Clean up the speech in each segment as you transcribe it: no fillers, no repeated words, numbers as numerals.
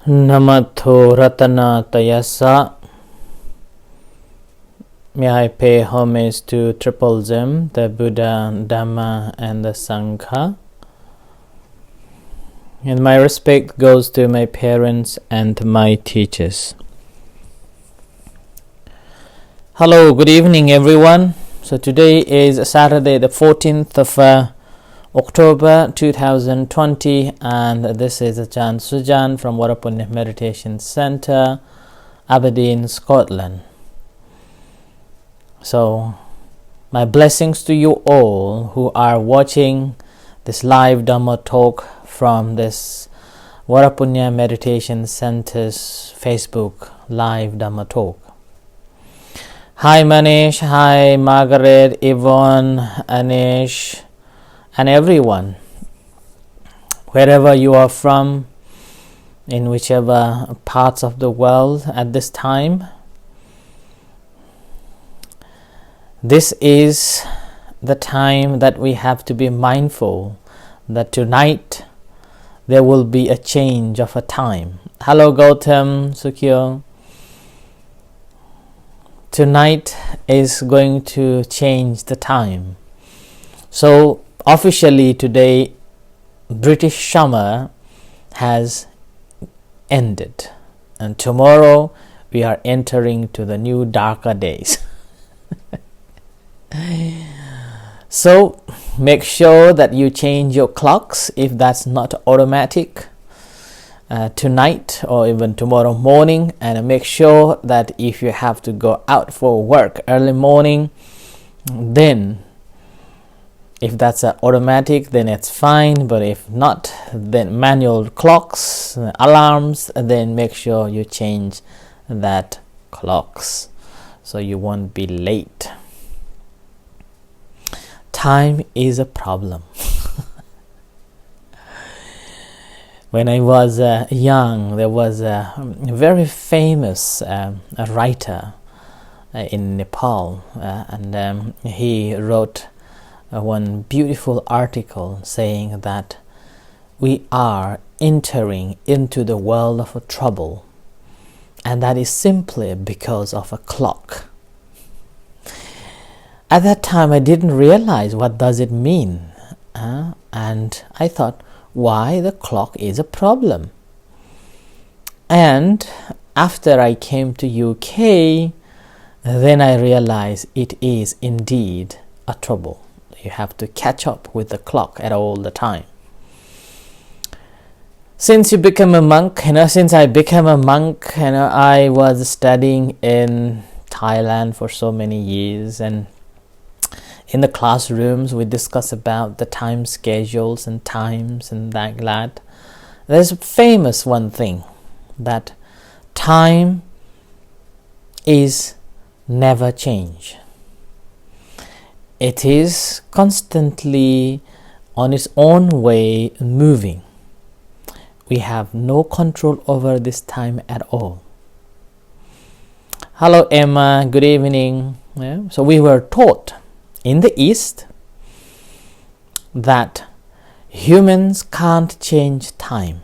Namato Ratana Tayasa. May I pay homage to Triple Gem, the Buddha, Dhamma, and the Sangha. And my respect goes to my parents and my teachers. Hello, good evening everyone. So today is Saturday the 14th of October 2020, and this is Ajahn Sujan from Varapunya Meditation Center, Aberdeen, Scotland. So my blessings to you all who are watching this live Dhamma talk from this Varapunya Meditation Center's Facebook live Dhamma talk. Hi Manish, hi Margaret, Yvonne, Anish, and everyone, wherever you are from, in whichever parts of the world at this time. This is the time that we have to be mindful that tonight there will be a change of a time. Hello Gautam, Sukyo. Tonight is going to change the time. So officially today, British summer has ended, and tomorrow we are entering to the new darker days. So make sure that you change your clocks if that's not automatic tonight or even tomorrow morning, and make sure that if you have to go out for work early morning, then if that's automatic, then it's fine. But if not, then manual clocks, alarms, then make sure you change that clocks so you won't be late. Time is a problem. When I was young, there was a very famous writer in Nepal, and he wrote one beautiful article saying that we are entering into the world of trouble, and that is simply because of a clock. At that time I didn't realize what does it mean, and I thought, why the clock is a problem? And after I came to UK, then I realized it is indeed a trouble. You have to catch up with the clock at all the time. Since you become a monk, since I became a monk, I was studying in Thailand for so many years, and in the classrooms we discuss about the time schedules and times and like that. There's a famous one thing, that time is never change. It is constantly on its own way moving. We have no control over this time at all. Hello Emma, good evening. So we were taught in the East that humans can't change time,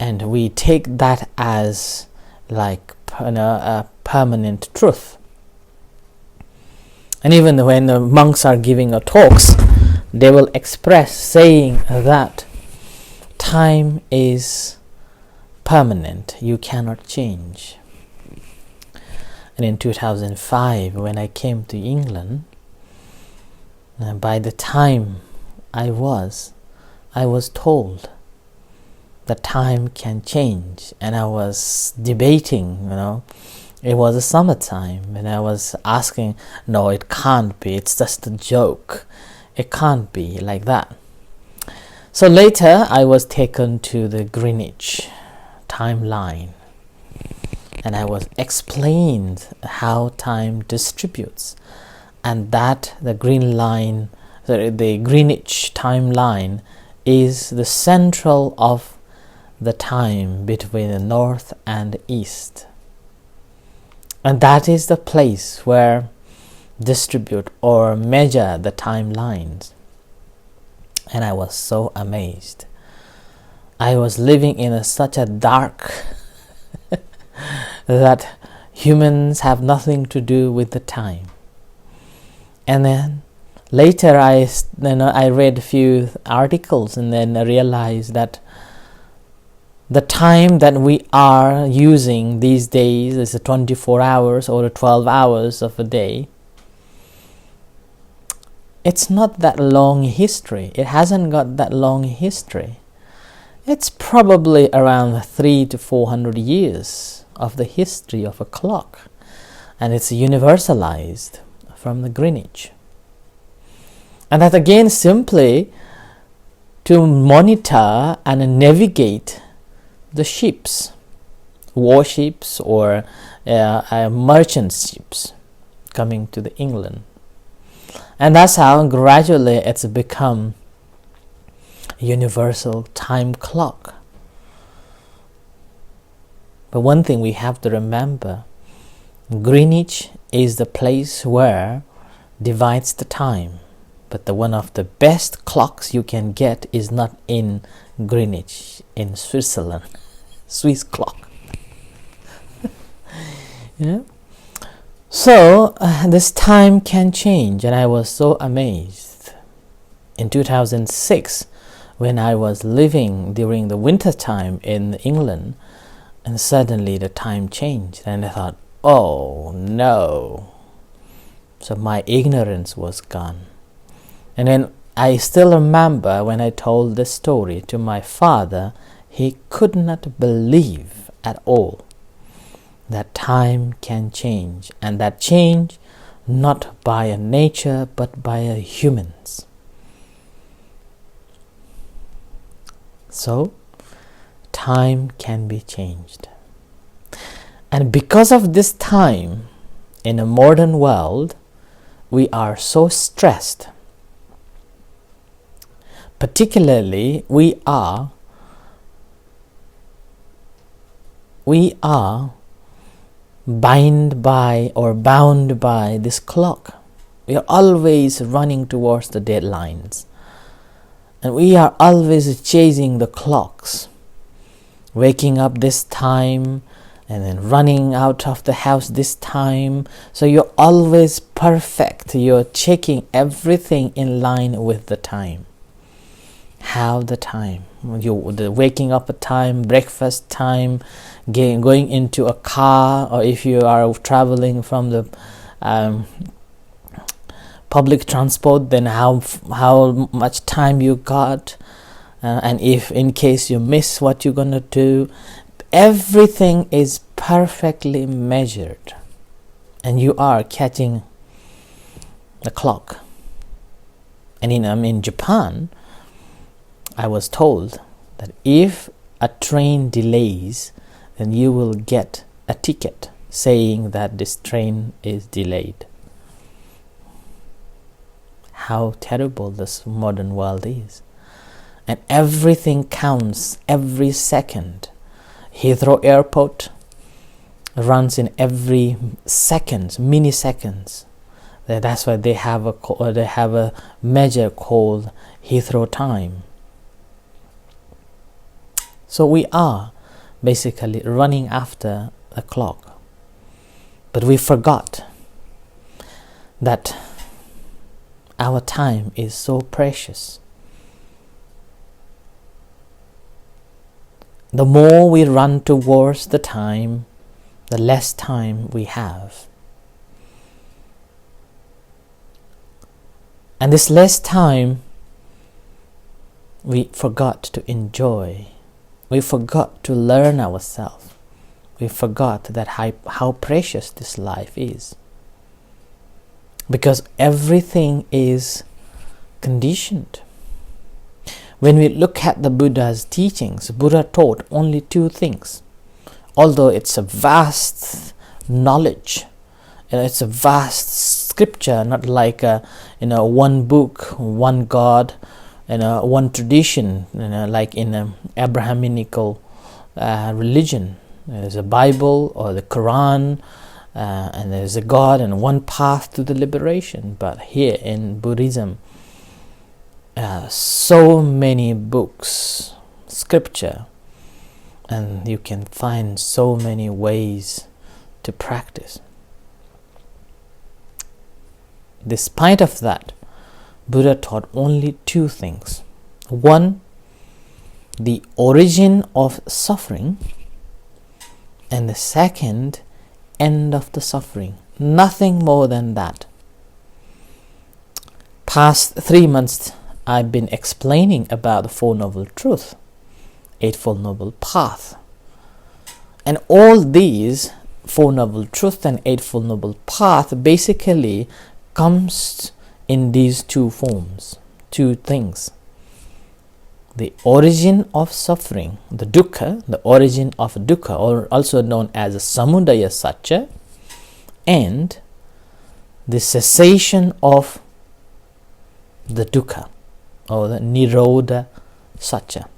and we take that as like a permanent truth. And even when the monks are giving talks, they will express saying that time is permanent, you cannot change. And in 2005, when I came to England, by the time I was told that time can change, and I was debating, it was a summertime, and I was asking, no, it can't be, it's just a joke, it can't be like that. So later I was taken to the Greenwich timeline, and I was explained how time distributes, and that the Greenwich timeline is the central of the time between the north and east. And that is the place where distribute or measure the timelines. And I was so amazed. I was living in such a dark that humans have nothing to do with the time. And then later I read a few articles, and then I realized that the time that we are using these days is 24 hours or 12 hours of a day. It's not that long history. It hasn't got that long history. It's probably around 300 to 400 years of the history of a clock, and it's universalized from the Greenwich. And that again simply to monitor and navigate the ships, warships or merchant ships coming to the England. And that's how gradually it's become a universal time clock. But one thing we have to remember, Greenwich is the place where divides the time. But the one of the best clocks you can get is not in Greenwich, in Switzerland. Swiss clock. Yeah. So this time can change, and I was so amazed. In 2006, when I was living during the winter time in England, and suddenly the time changed, and I thought, oh no. So my ignorance was gone. And then I still remember when I told this story to my father, he could not believe at all that time can change, and that change not by a nature but by a humans. So time can be changed. And because of this time, in a modern world, we are so stressed. Particularly, we are bound by this clock. We are always running towards the deadlines, and we are always chasing the clocks, waking up this time and then running out of the house this time. So you're always perfect. You're checking everything in line with the time. How the time, the waking up a time, breakfast time, going into a car, or if you are traveling from the public transport, then how much time you got, and if in case you miss what you're gonna do, everything is perfectly measured, and you are catching the clock. And in Japan, I was told that if a train delays, then you will get a ticket saying that this train is delayed. How terrible this modern world is. And everything counts every second. Heathrow Airport runs in every seconds, milliseconds. That's why they have a measure called Heathrow time. So we are basically running after a clock. But we forgot that our time is so precious. The more we run towards the time, the less time we have. And this less time, we forgot to enjoy. We forgot to learn ourselves. We forgot that how precious this life is. Because everything is conditioned. When we look at the Buddha's teachings, Buddha taught only two things. Although it's a vast knowledge, it's a vast scripture, not like one book, one God, one tradition, like in an Abrahamical religion. There's a Bible or the Quran, and there's a God and one path to the liberation. But here in Buddhism, so many books, scripture, and you can find so many ways to practice. Despite of that, Buddha taught only two things. One, the origin of suffering, and the second, end of the suffering. Nothing more than that. Past 3 months, I've been explaining about the Four Noble Truths, Eightfold Noble Path. And all these Four Noble Truths and Eightfold Noble Path basically comes in these two forms, two things. The origin of suffering, the dukkha, the origin of dukkha, or also known as samudaya satya, and the cessation of the dukkha, or the nirodha satya.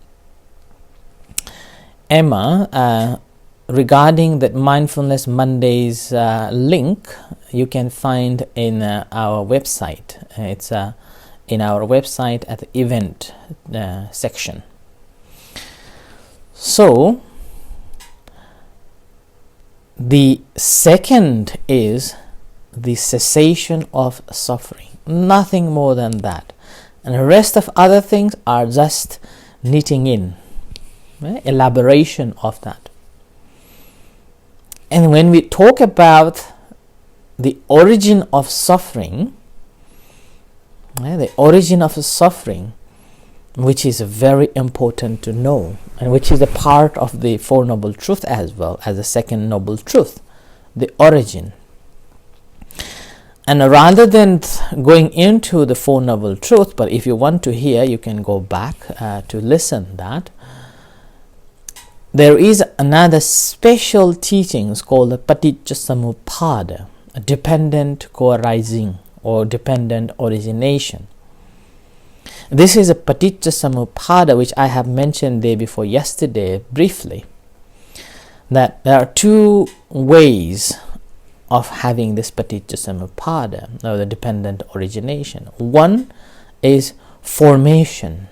Emma, regarding that Mindfulness Mondays link, you can find in our website. It's in our website at the event section. So, the second is the cessation of suffering. Nothing more than that. And the rest of other things are just knitting in, elaboration of that. And when we talk about the origin of suffering, the origin of suffering, which is very important to know, and which is a part of the Four Noble Truths as well as the second Noble Truth, the origin. And rather than going into the Four Noble Truths, but if you want to hear, you can go back to listen that. There is another special teachings called the paticcasamuppada, a dependent co-arising or dependent origination. This is a paticcasamuppada which I have mentioned day before yesterday briefly, that there are two ways of having this paticcasamuppada, or the dependent origination. One is formation.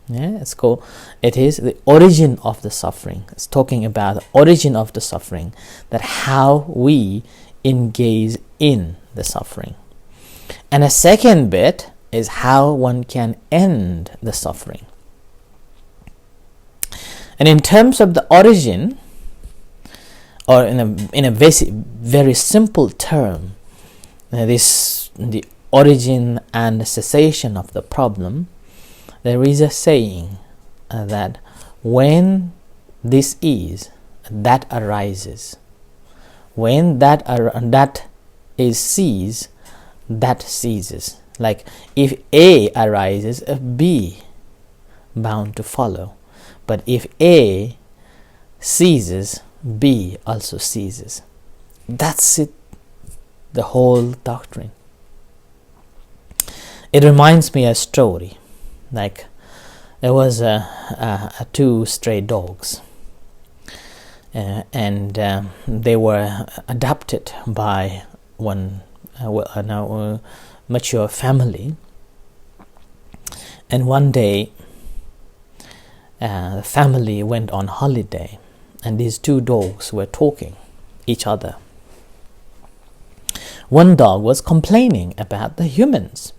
It is the origin of the suffering. It's talking about the origin of the suffering, that how we engage in the suffering. And a second bit is how one can end the suffering. And in terms of the origin, or in a very simple term, the origin and the cessation of the problem, there is a saying that when this is, that arises. When that is ceased, that ceases. Like if A arises, B bound to follow. But if A ceases, B also ceases. That's it, the whole doctrine. It reminds me of a story. Like there was two stray dogs, and they were adopted by one mature family. And one day the family went on holiday, and these two dogs were talking each other. One dog was complaining about the humans,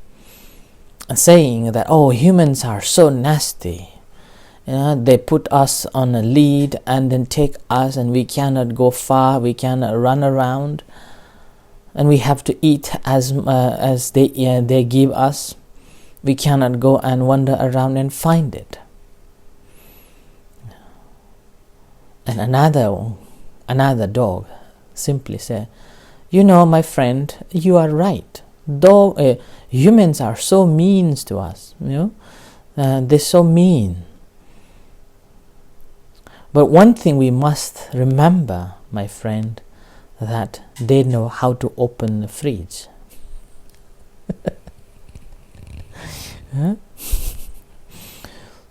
saying that, oh, humans are so nasty. They put us on a lead and then take us, and we cannot go far, we cannot run around, and we have to eat as they give us. We cannot go and wander around and find it. And another dog simply said, you know, my friend, you are right. Humans are so mean to us, they're so mean. But one thing we must remember, my friend, that they know how to open the fridge.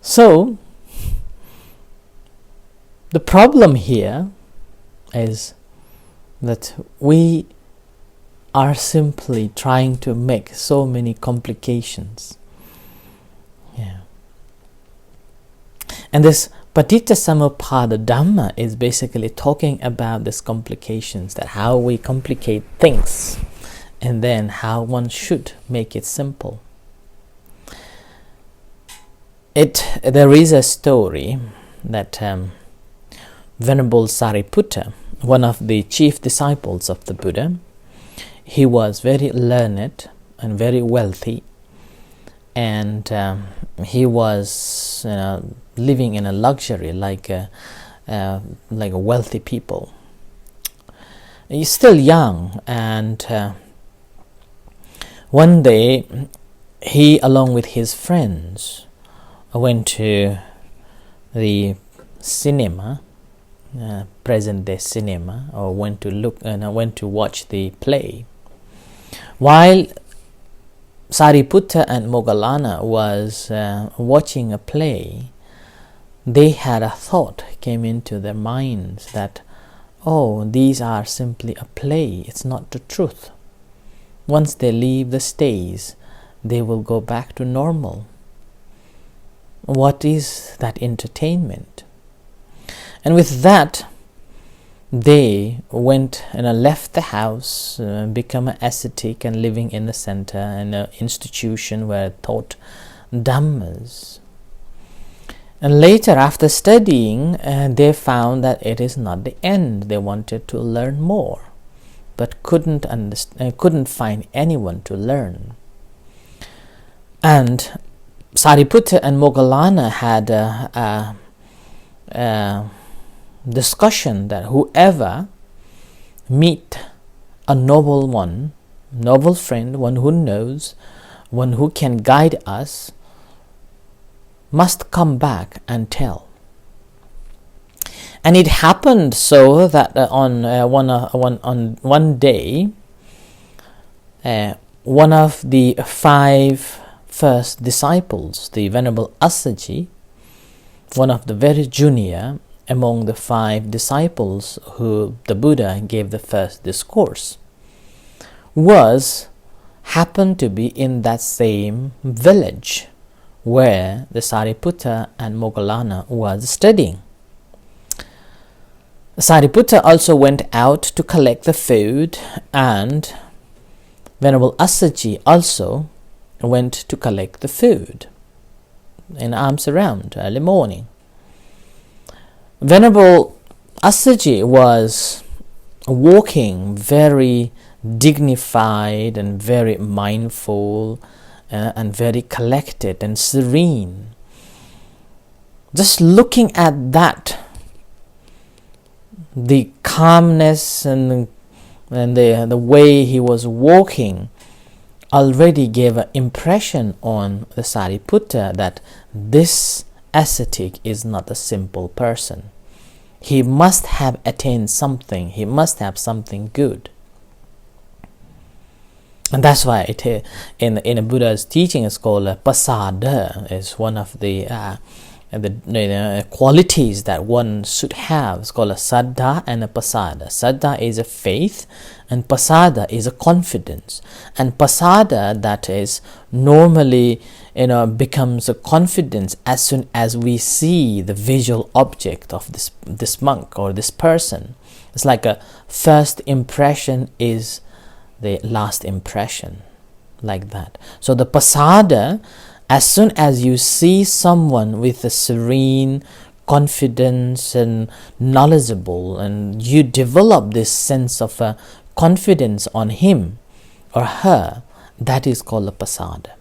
So, the problem here is that we are simply trying to make so many complications. And this paticcasamuppada Dhamma is basically talking about these complications, that how we complicate things, and then how one should make it simple. There is a story that Venerable Sariputta, one of the chief disciples of the Buddha, he was very learned and very wealthy, and he was living in a luxury like a wealthy people. He's still young, and one day he, along with his friends, went to the cinema, present day cinema, or went to watch the play. While Sariputta and Moggallana was watching a play, they had a thought came into their minds that, oh, these are simply a play, it's not the truth. Once they leave the stage, they will go back to normal. What is that entertainment? And with that, they went and left the house, become an ascetic, and living in the center, in an institution where taught Dhammas. And later, after studying, they found that it is not the end. They wanted to learn more, but couldn't find anyone to learn. And Sariputta and Moggallana had a discussion that whoever meet a noble friend, one who knows, one who can guide us, must come back and tell. And it happened so that on one day, one of the 5 first disciples, the Venerable Asaji, one of the very junior among the 5 disciples who the Buddha gave the first discourse, happened to be in that same village where the Sariputta and Moggallana was studying. Sariputta also went out to collect the food, and Venerable Asaji also went to collect the food in arms around early morning. Venerable Asaji was walking very dignified and very mindful and very collected and serene. Just looking at that, the calmness and the way he was walking already gave an impression on the Sariputta that this ascetic is not a simple person. He must have attained something. He must have something good. And that's why in a Buddha's teaching is called Pasada, is one of the qualities that one should have. It's called a Saddha and a Pasada. Saddha is a faith, and Pasada is a confidence. And Pasada, that is normally becomes a confidence as soon as we see the visual object of this monk or this person. It's like a first impression is the last impression, like that. So the Pasada, as soon as you see someone with a serene confidence and knowledgeable, and you develop this sense of confidence on him or her, that is called a Pasada.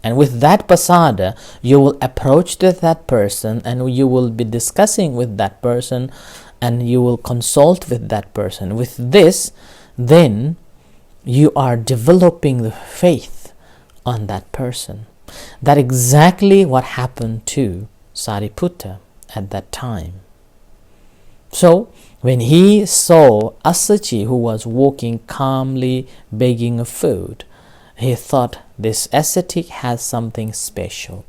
And with that Pasada, you will approach that person, and you will be discussing with that person, and you will consult with that person. With this, then you are developing the faith on that person. That's exactly what happened to Sariputta at that time. So, when he saw Asaji, who was walking calmly, begging of food, he thought this ascetic has something special.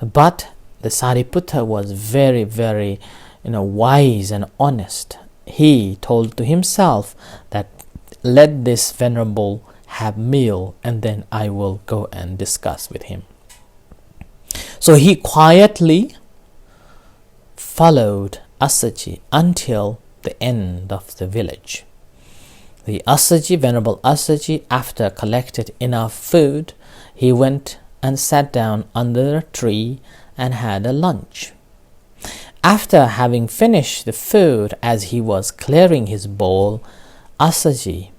But the Sariputta was very, very wise and honest. He told to himself that let this venerable have meal, and then I will go and discuss with him. So he quietly followed Asaji until the end of the village. The Asaji, Venerable Asaji, after collected enough food, he went and sat down under a tree and had a lunch. After having finished the food, as he was clearing his bowl, Asaji,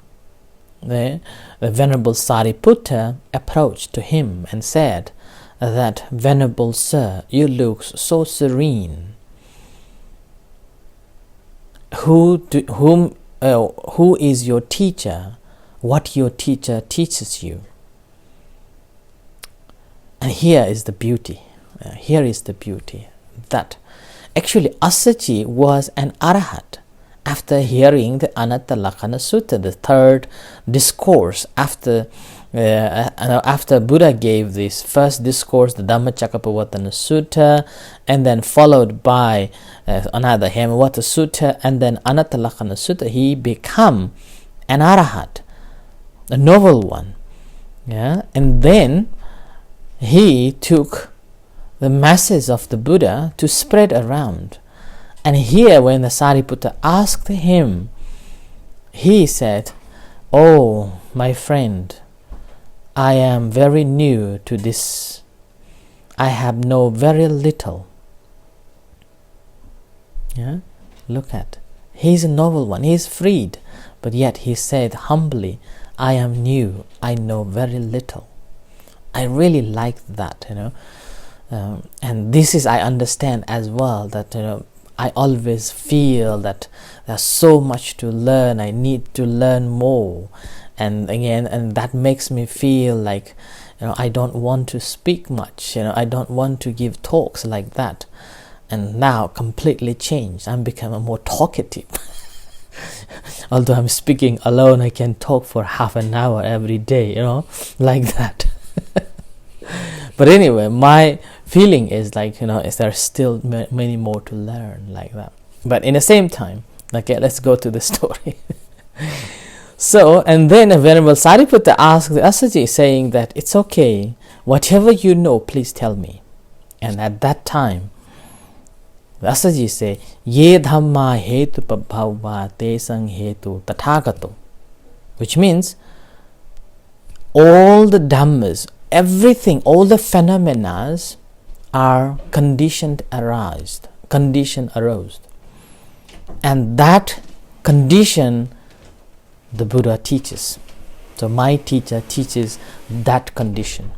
the Venerable Sariputta, approached to him and said that, "Venerable Sir, you look so serene. Who is your teacher? What your teacher teaches you?" And here is the beauty. Here is the beauty. That actually Asaji was an arahat after hearing the Anatta Lakkhana Sutta, the third discourse after Buddha gave this first discourse, the Dhammacakkappavattana Sutta, and then followed by another Hemavata Sutta, and then Anatta Lakkhana Sutta. He became an arahat, a noble one. Yeah, and then he took the message of the Buddha to spread around. And here, when the Sariputta asked him, he said, "Oh, my friend, I am very new to this. I have know very little." Yeah, look at. He's a noble one. He's freed, but yet he said humbly, "I am new. I know very little." I really like that, and this is, I understand as well, that I always feel that there's so much to learn. I need to learn more, and that makes me feel like I don't want to speak much. I don't want to give talks like that. And now completely changed. I'm becoming more talkative. Although I'm speaking alone, I can talk for half an hour every day. Like that. But anyway, my feeling is like, is there still many more to learn like that. But in the same time, okay, let's go to the story. So, and then Venerable Sariputta asked the Asaji, saying that it's okay, whatever you know, please tell me. And at that time, the Asaji say, "Ye Dhamma hetu pabhava tesang hetu tathagato," which means all the Dhammas, everything, all the phenomena are condition arose, and that condition the Buddha teaches. So my teacher teaches that condition,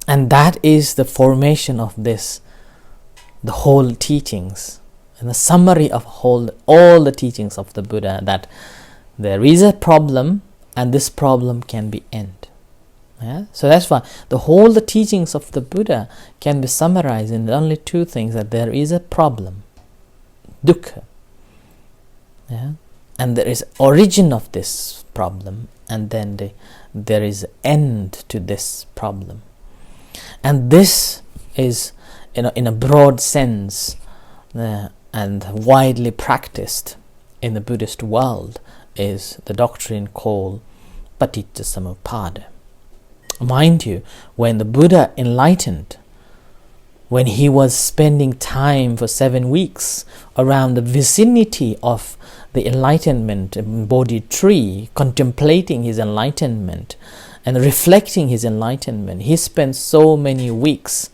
and that is the formation of this, the whole teachings, and the summary of all the teachings of the Buddha, that there is a problem, and this problem can be ended. Yeah? So that's why the teachings of the Buddha can be summarized in only two things: that there is a problem, dukkha, yeah? And there is origin of this problem, and then there is end to this problem. And this is, in a broad sense, and widely practiced in the Buddhist world, is the doctrine called paticcasamuppada. Mind you, when the Buddha enlightened, when he was spending time for 7 weeks around the vicinity of the enlightenment embodied tree, contemplating his enlightenment and reflecting his enlightenment, he spent so many weeks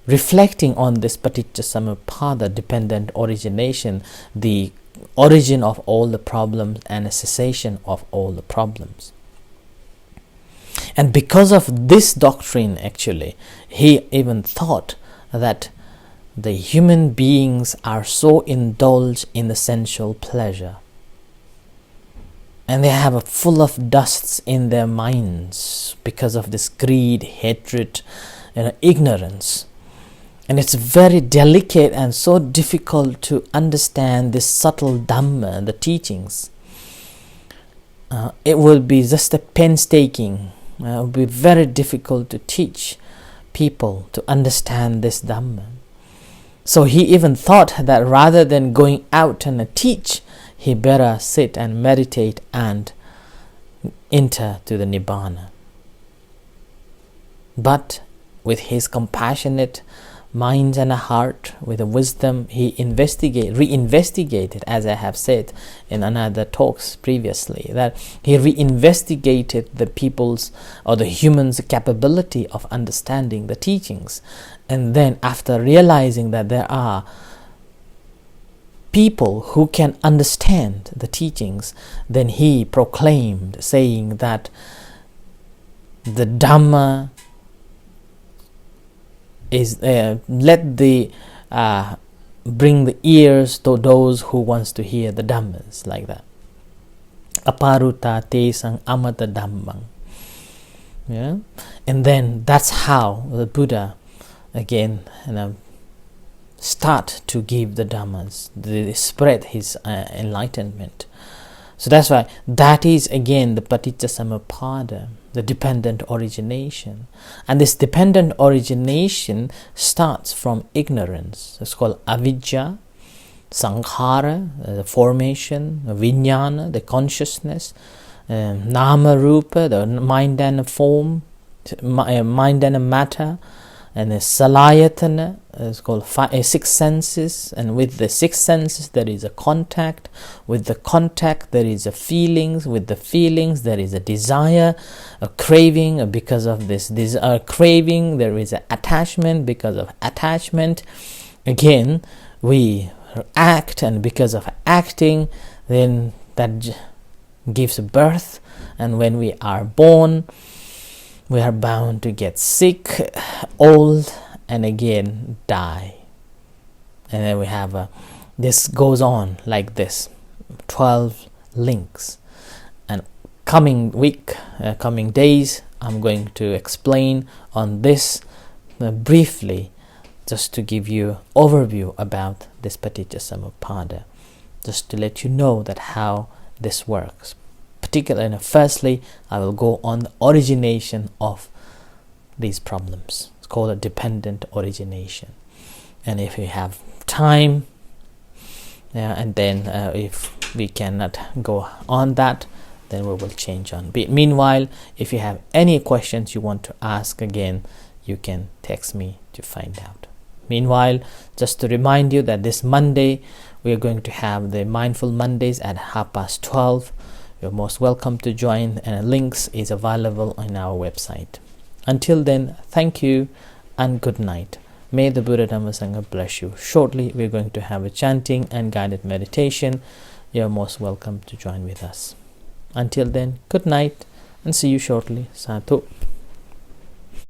reflecting on this paticcasamuppada, dependent origination, the origin of all the problems and a cessation of all the problems. And because of this doctrine, actually, he even thought that the human beings are so indulged in the sensual pleasure, and they have a full of dusts in their minds because of this greed, hatred, ignorance. And it's very delicate and so difficult to understand this subtle Dhamma, the teachings. It will be just a painstaking. It will be very difficult to teach people to understand this Dhamma. So he even thought that rather than going out and teach, he better sit and meditate and enter to the Nibbana. But with his compassionate mind and a heart, with a wisdom, he reinvestigated, as I have said in another talks previously, that he reinvestigated the people's or the humans' capability of understanding the teachings. And then after realizing that there are people who can understand the teachings, then he proclaimed, saying that the Dhamma is let the bring the ears to those who wants to hear the Dhammas, like that. Aparuta te sang amata dhammang. Yeah, and then that's how the Buddha again start to give the Dhammas, spread his enlightenment. So that's why that is again the paticcasamuppada, the dependent origination. And this dependent origination starts from ignorance. It's called avidya, sankhara, the formation, vijnana, the consciousness, nama rupa, the mind and form, mind and matter, and the salayatana is called six senses, and with the six senses there is a contact, with the contact there is a feelings, with the feelings there is a desire, a craving, because of this craving there is an attachment, because of attachment again we act, and because of acting then that gives birth, and when we are born we are bound to get sick, old, and again die. And then we have this goes on like this, 12 links. And coming week, coming days, I'm going to explain on this briefly, just to give you overview about this paticcasamuppada, just to let you know that how this works. Particularly, firstly, I will go on the origination of these problems. It's called a dependent origination. And if you have time, and then if we cannot go on that, then we will change on. Meanwhile, if you have any questions you want to ask again, you can text me to find out. Meanwhile, just to remind you that this Monday, we are going to have the Mindful Mondays at 12:30. You're most welcome to join, and links is available on our website. Until then, thank you and good night. May the Buddha Dhamma Sangha bless you. Shortly, we're going to have a chanting and guided meditation. You're most welcome to join with us. Until then, good night and see you shortly. Sadhu.